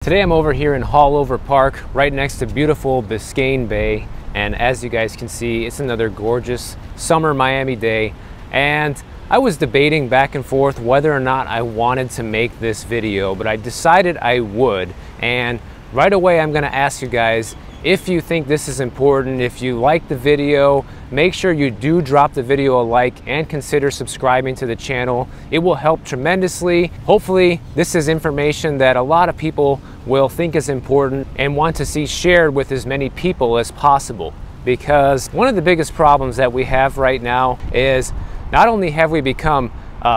Today I'm over here in Haulover Park, right next to beautiful Biscayne Bay, and as you guys can see, it's another gorgeous summer Miami day. And I was debating back and forth whether or not I wanted to make this video, but I decided I would. And right away I'm going to ask you guys, if you think this is important, if you like the video, make sure you do drop the video a like and consider subscribing to the channel. It will help tremendously. Hopefully this is information that a lot of people will think is important and want to see shared with as many people as possible. Because one of the biggest problems that we have right now is not only have we become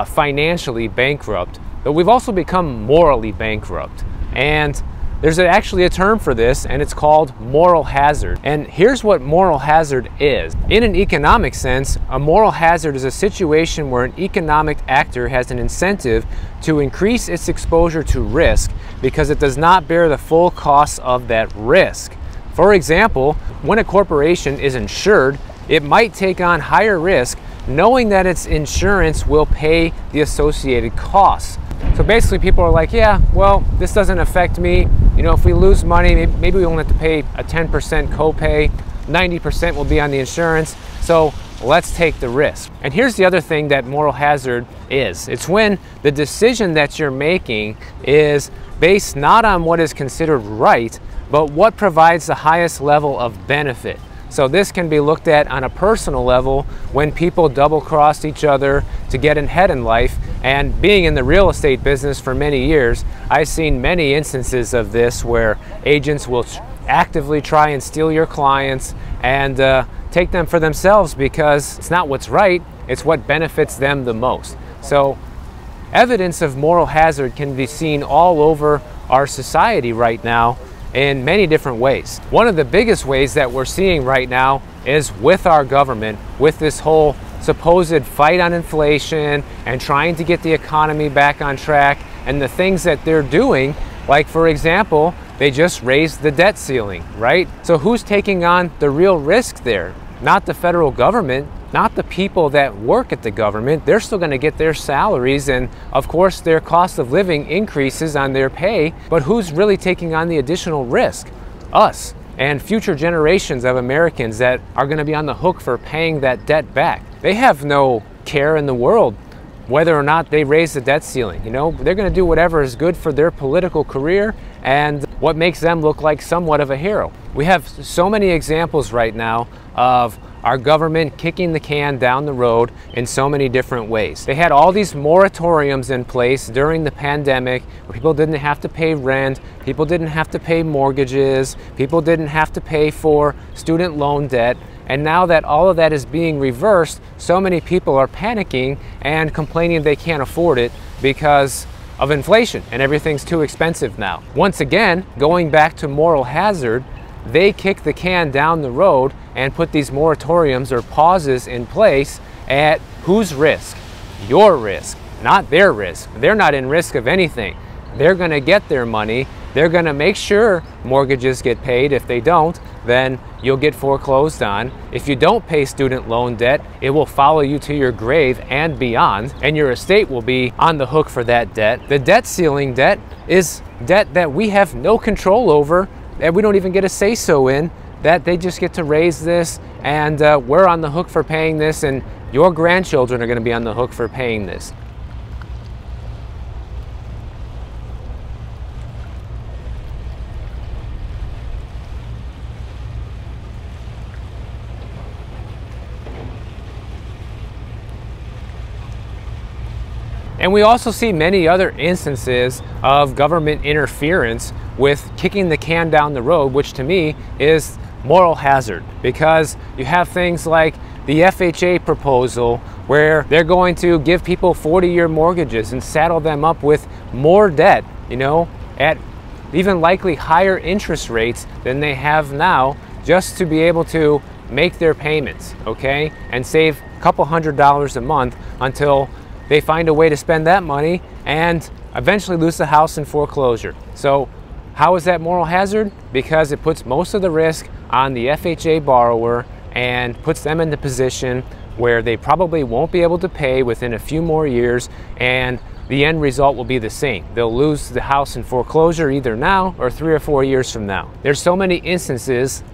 financially bankrupt, but we've also become morally bankrupt. And there's actually a term for this, and it's called moral hazard. And here's what moral hazard is. In an economic sense, a moral hazard is a situation where an economic actor has an incentive to increase its exposure to risk because it does not bear the full costs of that risk. For example, when a corporation is insured, it might take on higher risk knowing that its insurance will pay the associated costs. So basically people are like, yeah, well, this doesn't affect me. You know, if we lose money, maybe we won't have to pay a 10% copay, 90% will be on the insurance, so let's take the risk. And here's the other thing that moral hazard is. It's when the decision that you're making is based not on what is considered right, but what provides the highest level of benefit. So this can be looked at on a personal level when people double-cross each other to get ahead in life. And being in the real estate business for many years, I've seen many instances of this where agents will actively try and steal your clients and take them for themselves because it's not what's right, it's what benefits them the most. So evidence of moral hazard can be seen all over our society right now in many different ways. One of the biggest ways that we're seeing right now is with our government, with this whole supposed fight on inflation and trying to get the economy back on track, and the things that they're doing, like for example, they just raised the debt ceiling, right? So who's taking on the real risk there? Not the federal government, not the people that work at the government. They're still going to get their salaries, and of course their cost of living increases on their pay, but who's really taking on the additional risk? Us and future generations of Americans that are going to be on the hook for paying that debt back. They have no care in the world whether or not they raise the debt ceiling. You know, they're going to do whatever is good for their political career and what makes them look like somewhat of a hero. We have so many examples right now of our government kicking the can down the road in so many different ways. They had all these moratoriums in place during the pandemic where people didn't have to pay rent, people didn't have to pay mortgages, people didn't have to pay for student loan debt. And now that all of that is being reversed, so many people are panicking and complaining they can't afford it because of inflation and everything's too expensive now. Once again, going back to moral hazard, they kick the can down the road and put these moratoriums or pauses in place at whose risk? Your risk, not their risk. They're not in risk of anything. They're going to get their money. They're going to make sure mortgages get paid. If they don't, then you'll get foreclosed on. If you don't pay student loan debt, it will follow you to your grave and beyond, and your estate will be on the hook for that debt. The debt ceiling debt is debt that we have no control over, that we don't even get a say-so in, that they just get to raise this, and we're on the hook for paying this, and your grandchildren are going to be on the hook for paying this. And we also see many other instances of government interference with kicking the can down the road, which to me is moral hazard, because you have things like the FHA proposal where they're going to give people 40-year mortgages and saddle them up with more debt, you know, at even likely higher interest rates than they have now, just to be able to make their payments, okay, and save a couple $100s a month until they find a way to spend that money and eventually lose the house in foreclosure. So how is that moral hazard? Because it puts most of the risk on the FHA borrower and puts them in the position where they probably won't be able to pay within a few more years, and the end result will be the same. They'll lose the house in foreclosure either now or 3 or 4 years from now. There's so many instances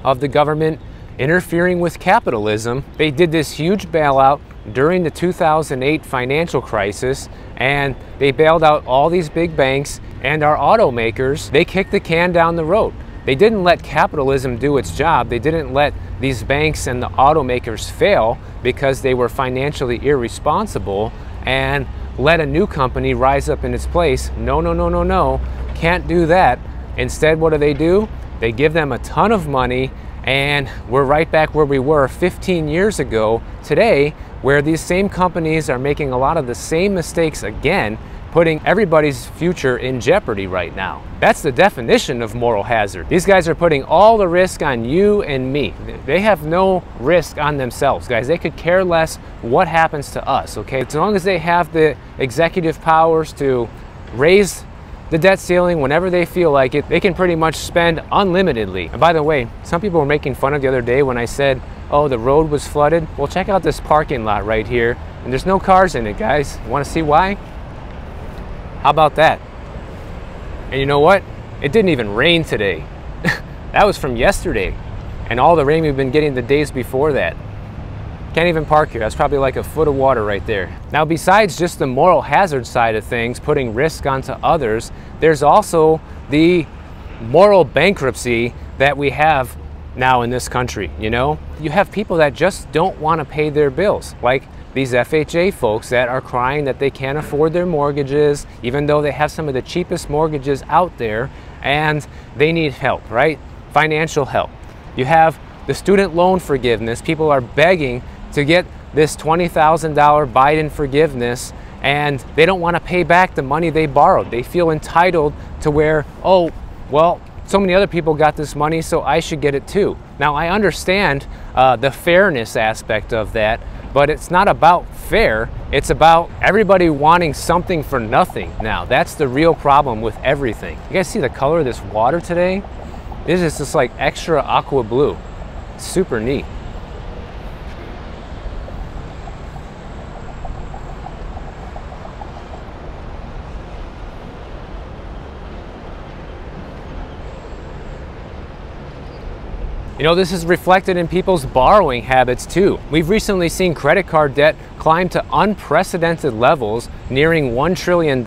of the government interfering with capitalism. They did this huge bailout during the 2008 financial crisis, and they bailed out all these big banks, and our automakers, they kicked the can down the road. They didn't let capitalism do its job. They didn't let these banks and the automakers fail because they were financially irresponsible and let a new company rise up in its place. No, no, no, no, no. Can't do that. Instead, what do? They give them a ton of money, and we're right back where we were 15 years ago today, where these same companies are making a lot of the same mistakes again, putting everybody's future in jeopardy right now. That's the definition of moral hazard. These guys are putting all the risk on you and me. They have no risk on themselves, guys. They could care less what happens to us, okay? As long as they have the executive powers to raise the debt ceiling whenever they feel like it, they can pretty much spend unlimitedly. And by the way, some people were making fun of the other day when I said, oh, the road was flooded. Well, check out this parking lot right here, and there's no cars in it, guys. You wanna see why? How about that? And you know what? It didn't even rain today. That was from yesterday, and all the rain we've been getting the days before that. Can't even park here. That's probably like a foot of water right there. Now, besides just the moral hazard side of things, putting risk onto others, there's also the moral bankruptcy that we have now in this country, you know? You have people that just don't want to pay their bills, like these FHA folks that are crying that they can't afford their mortgages, even though they have some of the cheapest mortgages out there, and they need help, right? Financial help. You have the student loan forgiveness. People are begging to get this $20,000 Biden forgiveness, and they don't want to pay back the money they borrowed. They feel entitled to where, oh, well, so many other people got this money, so I should get it too. Now, I understand the fairness aspect of that, but it's not about fair. It's about everybody wanting something for nothing now. That's the real problem with everything. You guys see the color of this water today? This is just like extra aqua blue. It's super neat. You know, this is reflected in people's borrowing habits too. We've recently seen credit card debt climb to unprecedented levels, nearing $1 trillion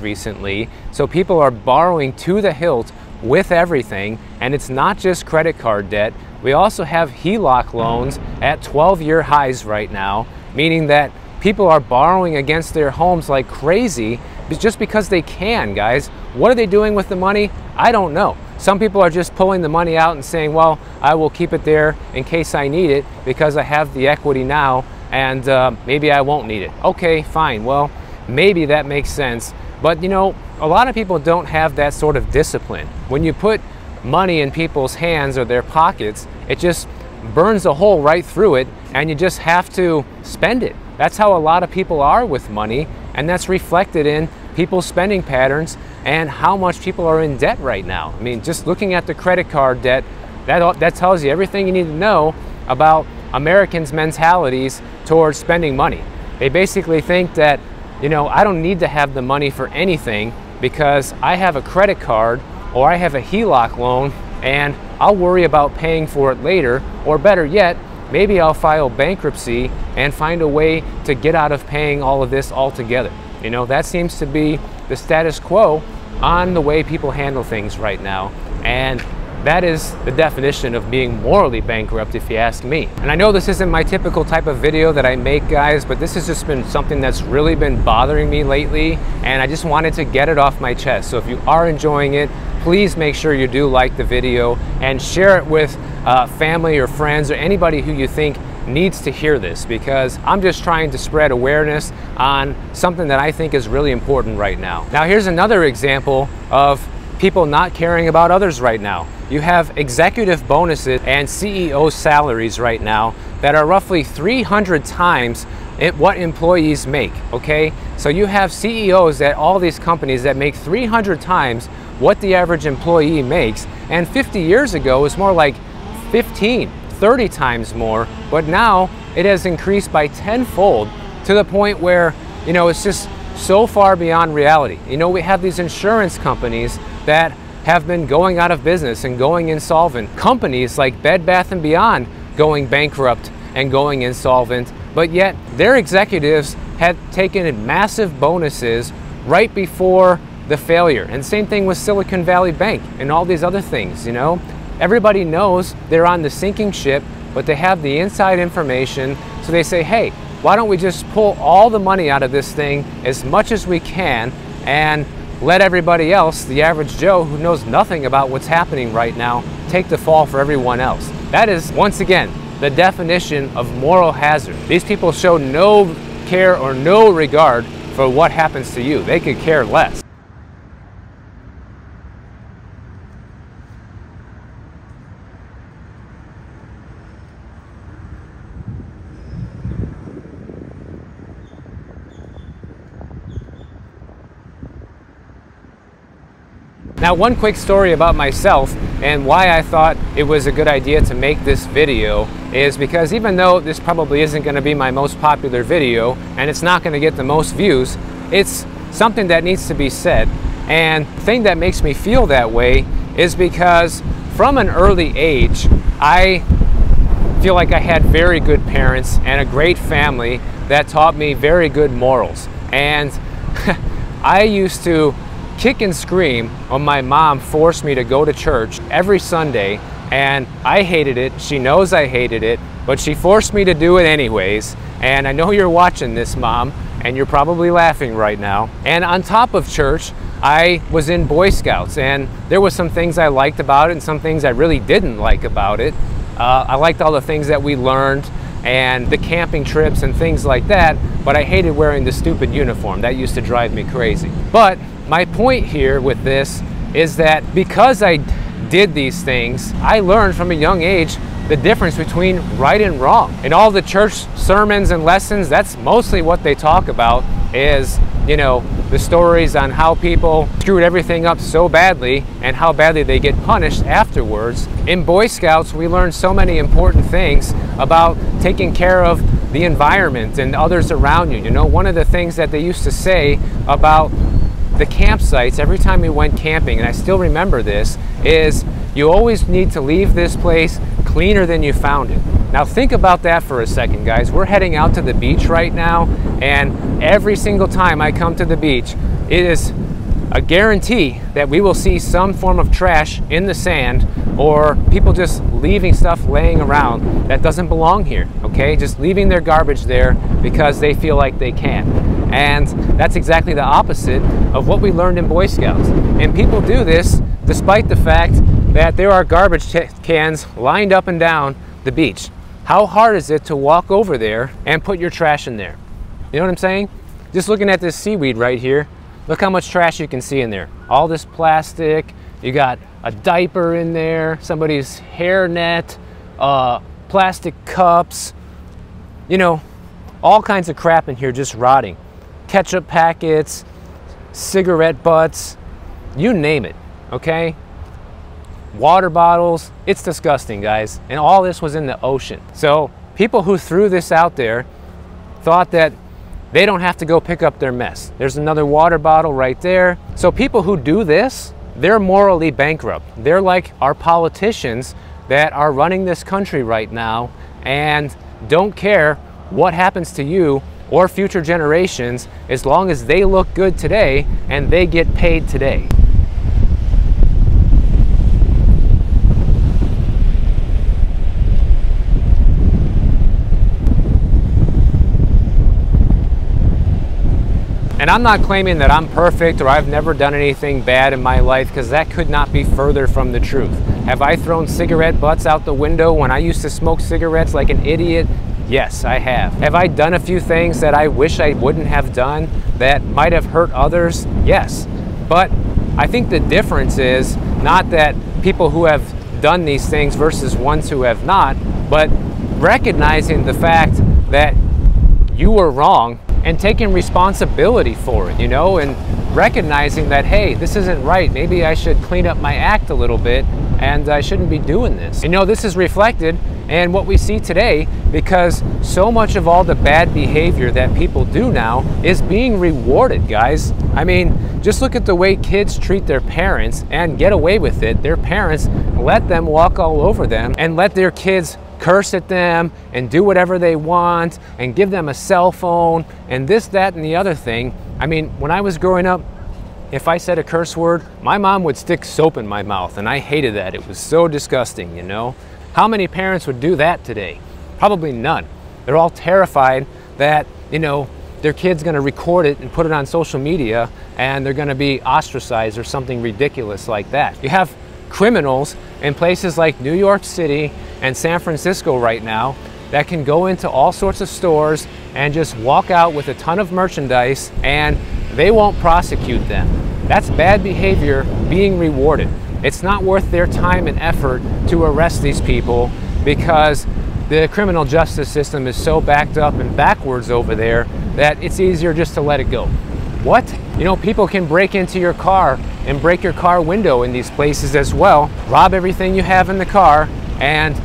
recently. So people are borrowing to the hilt with everything, and it's not just credit card debt. We also have HELOC loans at 12-year highs right now, meaning that people are borrowing against their homes like crazy just because they can, guys. What are they doing with the money? I don't know. Some people are just pulling the money out and saying, well, I will keep it there in case I need it because I have the equity now, and maybe I won't need it. Okay, fine. Well, maybe that makes sense. But you know, a lot of people don't have that sort of discipline. When you put money in people's hands or their pockets, it just burns a hole right through it, and you just have to spend it. That's how a lot of people are with money, and that's reflected in people's spending patterns and how much people are in debt right now. I mean, just looking at the credit card debt, that tells you everything you need to know about Americans' mentalities towards spending money. They basically think that, you know, I don't need to have the money for anything because I have a credit card or I have a HELOC loan and I'll worry about paying for it later, or better yet, maybe I'll file bankruptcy and find a way to get out of paying all of this altogether. You know, that seems to be the status quo on the way people handle things right now. And that is the definition of being morally bankrupt, if you ask me. And I know this isn't my typical type of video that I make, guys, but this has just been something that's really been bothering me lately, and I just wanted to get it off my chest. So if you are enjoying it, please make sure you do like the video and share it with family or friends or anybody who you think needs to hear this, because I'm just trying to spread awareness on something that I think is really important right now. Now, here's another example of people not caring about others right now. You have executive bonuses and CEO salaries right now that are roughly 300 times what employees make, okay? So you have CEOs at all these companies that make 300 times what the average employee makes, and 50 years ago it was more like 15, 30 times more, but now it has increased by tenfold to the point where, you know, it's just so far beyond reality. You know, we have these insurance companies that have been going out of business and going insolvent. Companies like Bed Bath & Beyond going bankrupt and going insolvent, but yet their executives had taken massive bonuses right before the failure. And same thing with Silicon Valley Bank and all these other things, you know. Everybody knows they're on the sinking ship, but they have the inside information, so they say, hey, why don't we just pull all the money out of this thing as much as we can and let everybody else, the average Joe who knows nothing about what's happening right now, take the fall for everyone else. That is, once again, the definition of moral hazard. These people show no care or no regard for what happens to you. They could care less. Now, one quick story about myself and why I thought it was a good idea to make this video is because even though this probably isn't going to be my most popular video and it's not going to get the most views, it's something that needs to be said. And the thing that makes me feel that way is because from an early age, I feel like I had very good parents and a great family that taught me very good morals. And I used to kick and scream when my mom forced me to go to church every Sunday, and I hated it. She knows I hated it, but she forced me to do it anyways. And I know you're watching this, Mom, and you're probably laughing right now. And on top of church, I was in Boy Scouts, and there was some things I liked about it and some things I really didn't like about it. I liked all the things that we learned and the camping trips and things like that, but I hated wearing the stupid uniform. That used to drive me crazy. But my point here with this is that because I did these things, I learned from a young age the difference between right and wrong. In all the church sermons and lessons, that's mostly what they talk about is, you know, the stories on how people screwed everything up so badly and how badly they get punished afterwards. In Boy Scouts, we learned so many important things about taking care of the environment and others around you. You know, one of the things that they used to say about the campsites every time we went camping, and I still remember this, is you always need to leave this place cleaner than you found it. Now think about that for a second, guys. We're heading out to the beach right now, and every single time I come to the beach, it is a guarantee that we will see some form of trash in the sand or people just leaving stuff laying around that doesn't belong here, okay? Just leaving their garbage there because they feel like they can. And that's exactly the opposite of what we learned in Boy Scouts. And people do this despite the fact that there are garbage cans lined up and down the beach. How hard is it to walk over there and put your trash in there? You know what I'm saying? Just looking at this seaweed right here, look how much trash you can see in there. All this plastic, you got a diaper in there, somebody's hairnet, plastic cups, you know, all kinds of crap in here just rotting. Ketchup packets, cigarette butts, you name it, okay? Water bottles, it's disgusting, guys. And all this was in the ocean. So people who threw this out there thought that they don't have to go pick up their mess. There's another water bottle right there. So people who do this, they're morally bankrupt. They're like our politicians that are running this country right now and don't care what happens to you or future generations as long as they look good today and they get paid today. And I'm not claiming that I'm perfect or I've never done anything bad in my life, because that could not be further from the truth. Have I thrown cigarette butts out the window when I used to smoke cigarettes like an idiot? Yes, I have. Have I done a few things that I wish I wouldn't have done that might have hurt others? Yes. But I think the difference is not that people who have done these things versus ones who have not, but recognizing the fact that you were wrong and taking responsibility for it, you know, and recognizing that, hey, this isn't right. Maybe I should clean up my act a little bit and I shouldn't be doing this. You know, this is reflected and what we see today, because so much of all the bad behavior that people do now is being rewarded, guys. I mean, just look at the way kids treat their parents and get away with it. Their parents let them walk all over them and let their kids curse at them and do whatever they want and give them a cell phone and this, that, and the other thing. I mean, when I was growing up, if I said a curse word, my mom would stick soap in my mouth, and I hated that. It was so disgusting, you know? How many parents would do that today? Probably none. They're all terrified that, you know, their kid's gonna record it and put it on social media and they're gonna be ostracized or something ridiculous like that. You have criminals in places like New York City and San Francisco right now that can go into all sorts of stores and just walk out with a ton of merchandise and they won't prosecute them. That's bad behavior being rewarded. It's not worth their time and effort to arrest these people because the criminal justice system is so backed up and backwards over there that it's easier just to let it go. What? You know, people can break into your car and break your car window in these places as well, rob everything you have in the car, and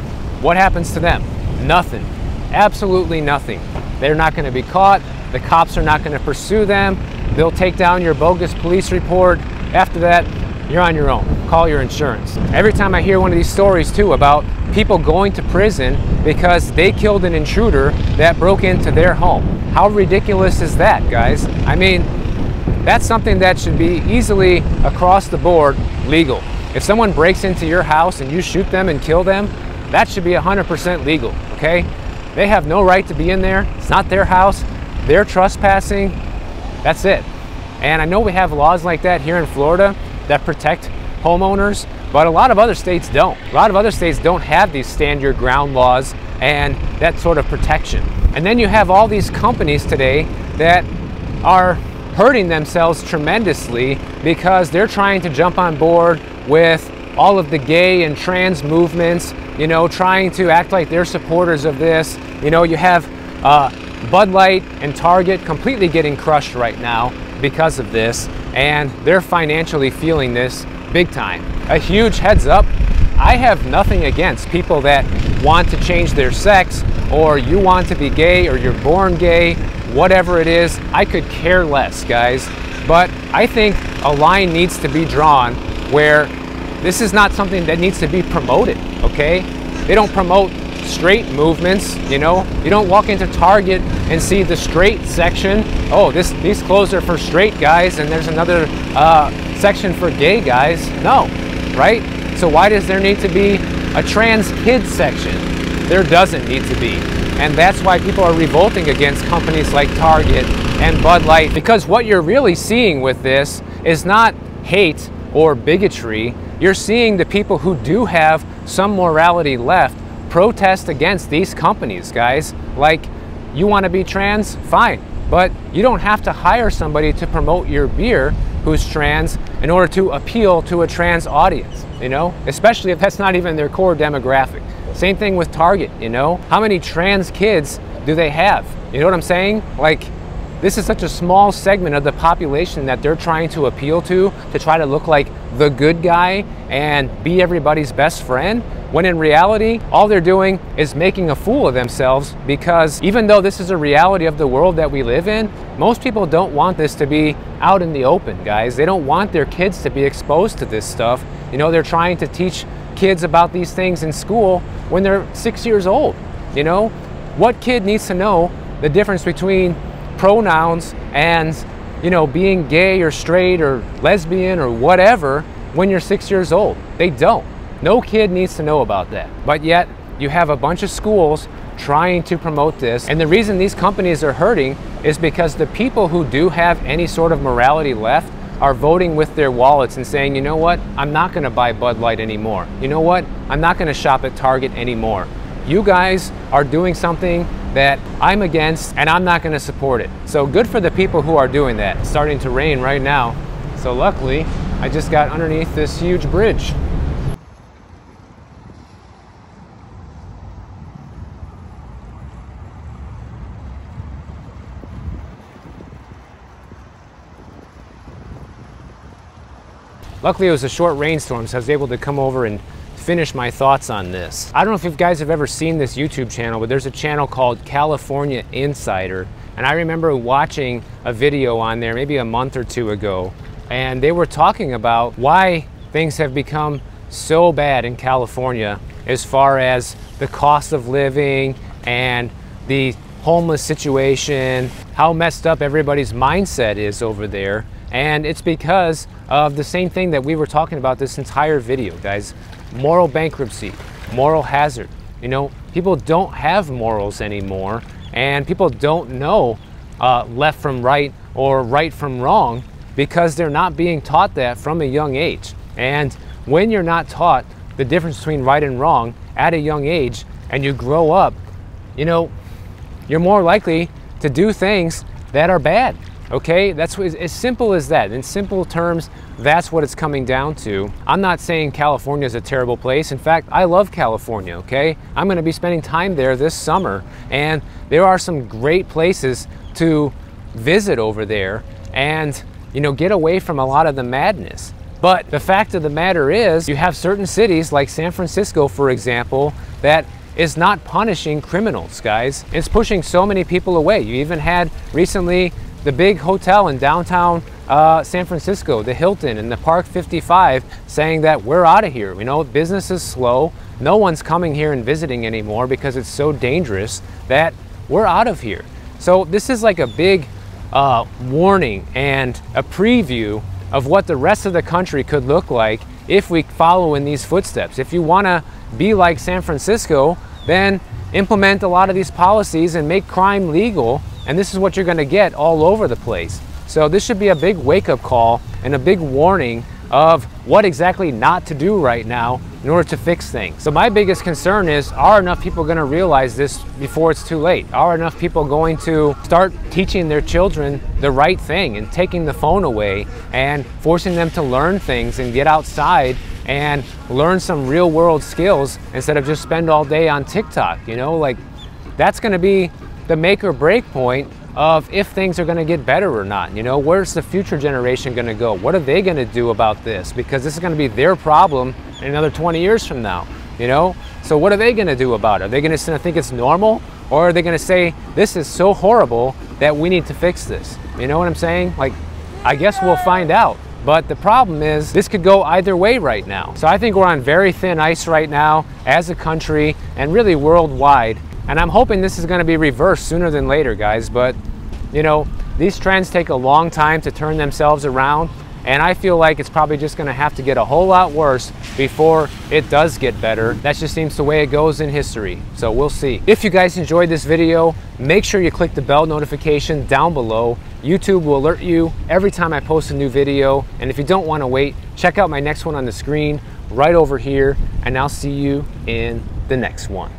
what happens to them? Nothing. Absolutely nothing. They're not going to be caught. The cops are not going to pursue them. They'll take down your bogus police report. After that, you're on your own. Call your insurance. Every time I hear one of these stories too about people going to prison because they killed an intruder that broke into their home. How ridiculous is that, guys? I mean, that's something that should be easily across the board legal. If someone breaks into your house and you shoot them and kill them, that should be 100% legal, okay? They have no right to be in there. It's not their house. They're trespassing. That's it. And I know we have laws like that here in Florida that protect homeowners, but a lot of other states don't. A lot of other states don't have these stand your ground laws and that sort of protection. And then you have all these companies today that are hurting themselves tremendously because they're trying to jump on board with all of the gay and trans movements, you know, trying to act like they're supporters of this. You know, you have Bud Light and Target completely getting crushed right now because of this, and they're financially feeling this big time. A huge heads up, I have nothing against people that want to change their sex, or you want to be gay, or you're born gay, whatever it is. I could care less, guys. But I think a line needs to be drawn where this is not something that needs to be promoted, okay? They don't promote straight movements, you know? You don't walk into Target and see the straight section. Oh, these clothes are for straight guys and there's another section for gay guys. No, right? So why does there need to be a trans kids section? There doesn't need to be. And that's why people are revolting against companies like Target and Bud Light, because what you're really seeing with this is not hate or bigotry. You're seeing the people who do have some morality left protest against these companies, guys. Like, you want to be trans? Fine. But you don't have to hire somebody to promote your beer who's trans in order to appeal to a trans audience, you know? Especially if that's not even their core demographic. Same thing with Target, you know? How many trans kids do they have? You know what I'm saying? Like, this is such a small segment of the population that they're trying to appeal to try to look like the good guy and be everybody's best friend, when in reality, all they're doing is making a fool of themselves, because even though this is a reality of the world that we live in, most people don't want this to be out in the open, guys. They don't want their kids to be exposed to this stuff. You know, they're trying to teach kids about these things in school when they're 6 years old, you know? What kid needs to know the difference between pronouns and, you know, being gay or straight or lesbian or whatever when you're 6 years old? They don't. No kid needs to know about that. But yet you have a bunch of schools trying to promote this, and the reason these companies are hurting is because the people who do have any sort of morality left are voting with their wallets and saying, you know what, I'm not going to buy Bud Light anymore. You know what, I'm not going to shop at Target anymore. You guys are doing something that I'm against, and I'm not going to support it. So good for the people who are doing that. It's starting to rain right now, so luckily I just got underneath this huge bridge. Luckily it was a short rainstorm, so I was able to come over and finish my thoughts on this. I don't know if you guys have ever seen this YouTube channel, but there's a channel called California Insider. And I remember watching a video on there maybe a month or two ago, and they were talking about why things have become so bad in California as far as the cost of living and the homeless situation, how messed up everybody's mindset is over there. And it's because of the same thing that we were talking about this entire video, guys. Moral bankruptcy, moral hazard. You know, people don't have morals anymore, and people don't know left from right or right from wrong because they're not being taught that from a young age. And when you're not taught the difference between right and wrong at a young age, and you grow up, you know, you're more likely to do things that are bad. Okay, that's what, as simple as that. In simple terms, that's what it's coming down to. I'm not saying California is a terrible place. In fact, I love California, okay? I'm gonna be spending time there this summer, and there are some great places to visit over there and, you know, get away from a lot of the madness. But the fact of the matter is, you have certain cities like San Francisco, for example, that is not punishing criminals, guys. It's pushing so many people away. You even had recently the big hotel in downtown San Francisco, the Hilton and the Park 55, saying that we're out of here. You know, business is slow. No one's coming here and visiting anymore because it's so dangerous that we're out of here. So this is like a big warning and a preview of what the rest of the country could look like if we follow in these footsteps. If you want to be like San Francisco, then implement a lot of these policies and make crime legal, and this is what you're going to get all over the place. So this should be a big wake-up call and a big warning of what exactly not to do right now in order to fix things. So my biggest concern is, are enough people going to realize this before it's too late? Are enough people going to start teaching their children the right thing and taking the phone away and forcing them to learn things and get outside and learn some real world skills instead of just spend all day on TikTok? You know, like, that's going to be the make or break point of if things are going to get better or not. You know, where's the future generation going to go? What are they going to do about this? Because this is going to be their problem in another 20 years from now, you know? So what are they going to do about it? Are they going to think it's normal? Or are they going to say, this is so horrible that we need to fix this? You know what I'm saying? Like, I guess we'll find out. But the problem is, this could go either way right now. So I think we're on very thin ice right now as a country and really worldwide. And I'm hoping this is going to be reversed sooner than later, guys. But, you know, these trends take a long time to turn themselves around. And I feel like it's probably just going to have to get a whole lot worse before it does get better. That just seems the way it goes in history. So we'll see. If you guys enjoyed this video, make sure you click the bell notification down below. YouTube will alert you every time I post a new video. And if you don't want to wait, check out my next one on the screen right over here. And I'll see you in the next one.